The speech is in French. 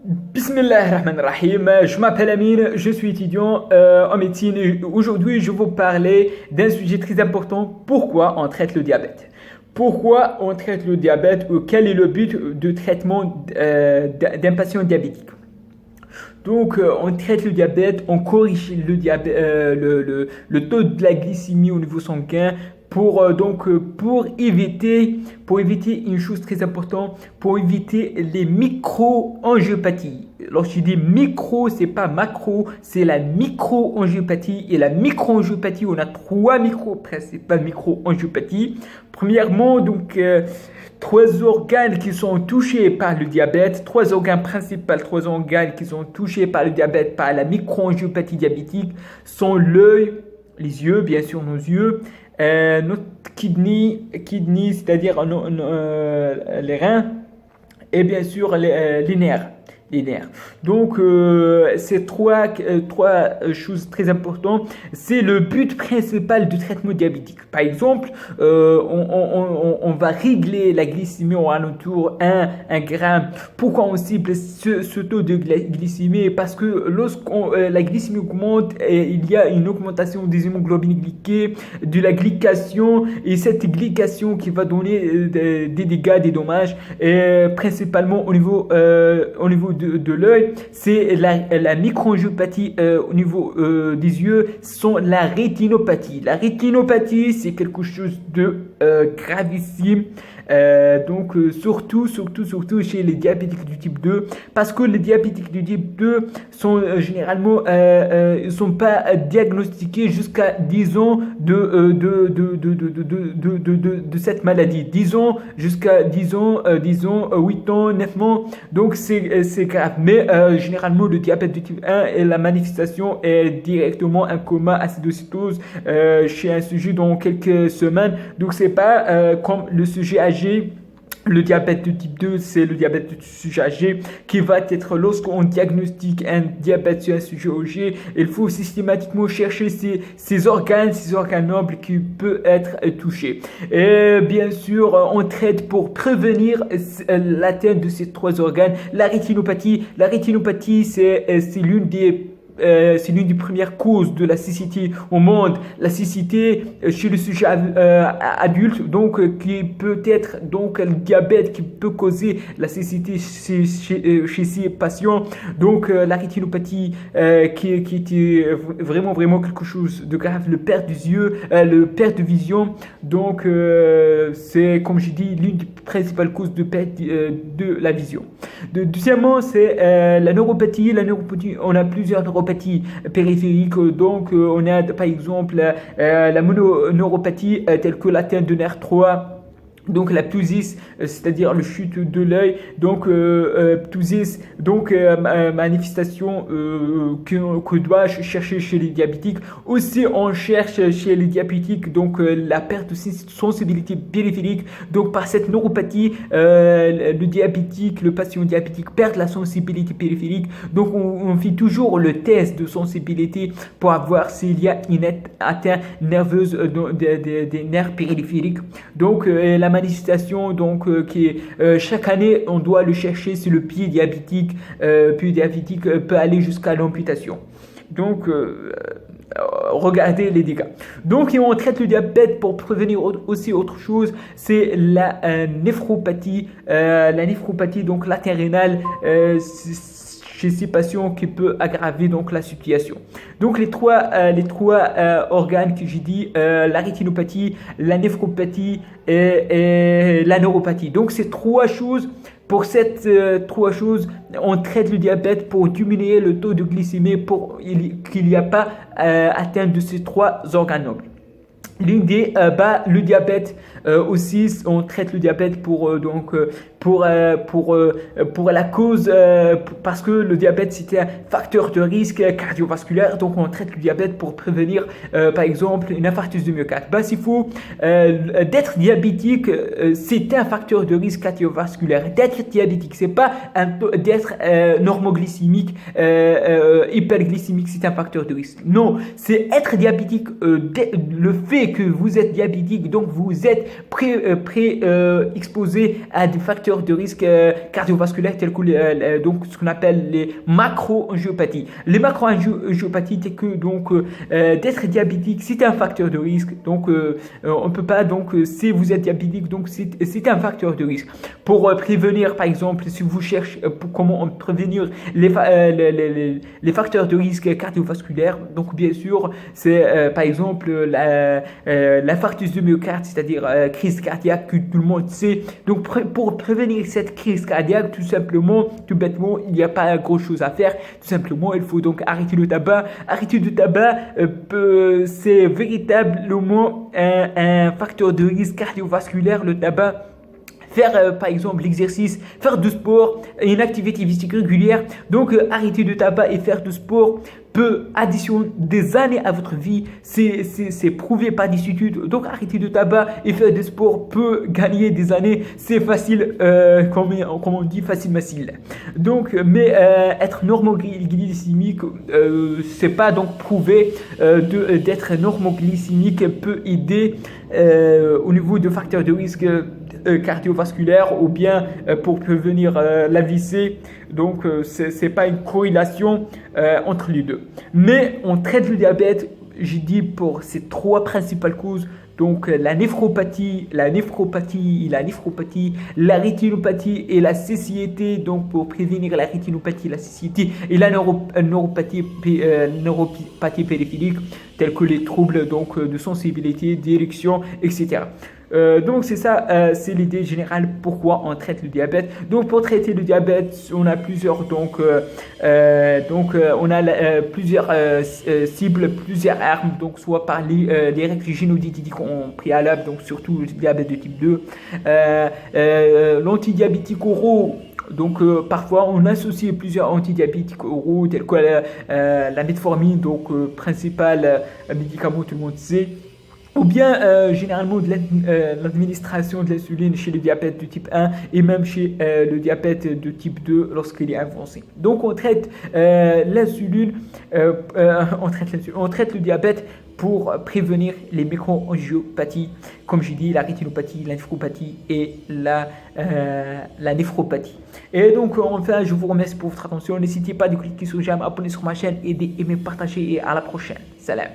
Bismillahirrahmanirrahim. Je m'appelle Amine, je suis étudiant en médecine et aujourd'hui je vais vous parler d'un sujet très important. Pourquoi on traite le diabète? Pourquoi on traite le diabète ou quel est le but de traitement d'un patient diabétique? Donc, on traite le diabète, on corrige le diabète, le taux de la glycémie au niveau sanguin pour éviter une chose très importante, pour éviter les micro-angiopathies. Lorsque je dis micro, c'est pas macro, c'est la micro-angiopathie. Et la micro-angiopathie, on a trois principales micro-angiopathies. Premièrement, trois organes qui sont touchés par le diabète, trois organes qui sont touchés par le diabète, par la microangiopathie diabétique, sont l'œil, les yeux, bien sûr nos yeux, notre kidney, c'est-à-dire les reins, et bien sûr les nerfs. Donc, ces trois choses très importantes, c'est le but principal du traitement diabétique. Par exemple, on va régler la glycémie au alentour 1 gramme. Pourquoi on cible ce taux de glycémie? Parce que la glycémie augmente, il y a une augmentation des hémoglobines glyquées, de la glycation, et cette glycation qui va donner des dégâts, des dommages, principalement au niveau de l'œil, c'est la microangiopathie au niveau des yeux, sont la rétinopathie. La rétinopathie, c'est quelque chose de gravissime. Surtout chez les diabétiques du type 2, parce que les diabétiques du type 2 sont généralement ils sont pas diagnostiqués jusqu'à 10 ans de cette maladie. 10 ans, jusqu'à 10 ans, 8 ans, 9 ans. Donc c'est grave. Mais généralement le diabète du type 1 et la manifestation est directement un coma, acidocétose chez un sujet dans quelques semaines. Donc c'est pas comme le sujet âgé. Le diabète de type 2, c'est le diabète du sujet âgé qui va être lorsqu'on diagnostique un diabète sur un sujet âgé, il faut systématiquement chercher ces organes nobles qui peuvent être touchés. Et bien sûr, on traite pour prévenir l'atteinte de ces trois organes. La rétinopathie, c'est l'une des premières causes de la cécité au monde. La cécité chez le sujet adulte, qui peut être le diabète qui peut causer la cécité chez ces patients. La rétinopathie qui était vraiment quelque chose de grave, le perte des yeux, le perte de vision. C'est comme je dis l'une des principales causes de perte de la vision. Deuxièmement, c'est la neuropathie. La neuropathie, on a plusieurs neuropathies périphériques. On a par exemple la mononeuropathie telle que l'atteinte de nerf 3. La ptosis, c'est-à-dire le chute de l'œil, ptosis, manifestation que doit chercher chez les diabétiques. Aussi, on cherche chez les diabétiques la perte de sensibilité périphérique. Par cette neuropathie, le patient diabétique perd la sensibilité périphérique. On fait toujours le test de sensibilité pour voir s'il y a une atteinte nerveuse des nerfs périphériques. La manifestation qui est chaque année on doit le chercher si le pied diabétique peut aller jusqu'à l'amputation. Regardez les dégâts. On traite le diabète pour prévenir aussi autre chose, c'est la néphropathie. La néphropathie latérale chez ces patients qui peut aggraver la situation. Les trois organes que j'ai dit, la rétinopathie, la néphropathie et la neuropathie. Ces trois choses. Pour ces trois choses, on traite le diabète pour diminuer le taux de glycémie pour qu'il n'y a pas atteinte de ces trois organes nobles. Le diabète aussi, on traite le diabète pour la cause, parce que le diabète c'est un facteur de risque cardiovasculaire. On traite le diabète pour prévenir par exemple une infarctus du myocarde. S'il faut d'être diabétique, c'est un facteur de risque cardiovasculaire. D'être diabétique, c'est pas d'être normoglycémique, hyperglycémique, c'est un facteur de risque. Non, c'est être diabétique, le fait et que vous êtes diabétique, donc vous êtes exposé à des facteurs de risque cardiovasculaires tels que donc ce qu'on appelle les macro-angiopathies. Les macro-angiopathies, c'est que donc d'être diabétique, c'est un facteur de risque. Donc on peut pas, donc si vous êtes diabétique, donc c'est un facteur de risque. Pour prévenir, par exemple, si vous cherchez comment prévenir les facteurs de risque cardiovasculaires, donc bien sûr, c'est par exemple l'infarctus du myocarde, c'est-à-dire crise cardiaque que tout le monde sait. Donc pour prévenir cette crise cardiaque, tout bêtement, il n'y a pas grand-chose à faire. Tout simplement, il faut donc arrêter le tabac. Arrêter le tabac, c'est véritablement un facteur de risque cardiovasculaire, le tabac. Faire par exemple l'exercice, faire du sport, une activité physique régulière. Donc arrêter de tabac et faire du sport peut additionner des années à votre vie. C'est prouvé par des études. Donc arrêter de tabac et faire du sport peut gagner des années. C'est facile, comme on dit, facile. Donc, mais être normoglycémique, c'est pas donc prouvé d'être normoglycémique peut aider au niveau de facteurs de risque cardiovasculaire ou bien pour prévenir l'AVC. Donc c'est pas une corrélation entre les deux. Mais on traite le diabète, j'ai dit, pour ces trois principales causes. Donc la néphropathie, la rétinopathie et la cécité. Donc pour prévenir la rétinopathie, la cécité et la neuropathie périphérique, tels que les troubles donc de sensibilité, d'érection, etc. Donc c'est ça, c'est l'idée générale pourquoi on traite le diabète. Donc pour traiter le diabète, on a plusieurs plusieurs cibles, plusieurs armes. Donc soit par les règles génodiététiques en préalable, donc surtout le diabète de type 2, l'antidiabétique oraux. Donc parfois on associe plusieurs antidiabétiques oraux tels que la metformine, donc principal médicament, tout le monde sait. Ou bien généralement de l'administration de l'insuline chez le diabète de type 1 et même chez le diabète de type 2 lorsqu'il est avancé. Donc on traite l'insuline, on traite le diabète pour prévenir les microangiopathies, comme j'ai dit, la rétinopathie, la néphropathie et la néphropathie. Et donc enfin, je vous remercie pour votre attention. N'hésitez pas de cliquer sur j'aime, abonner sur ma chaîne, aider, aimer, partager et à la prochaine. Salam.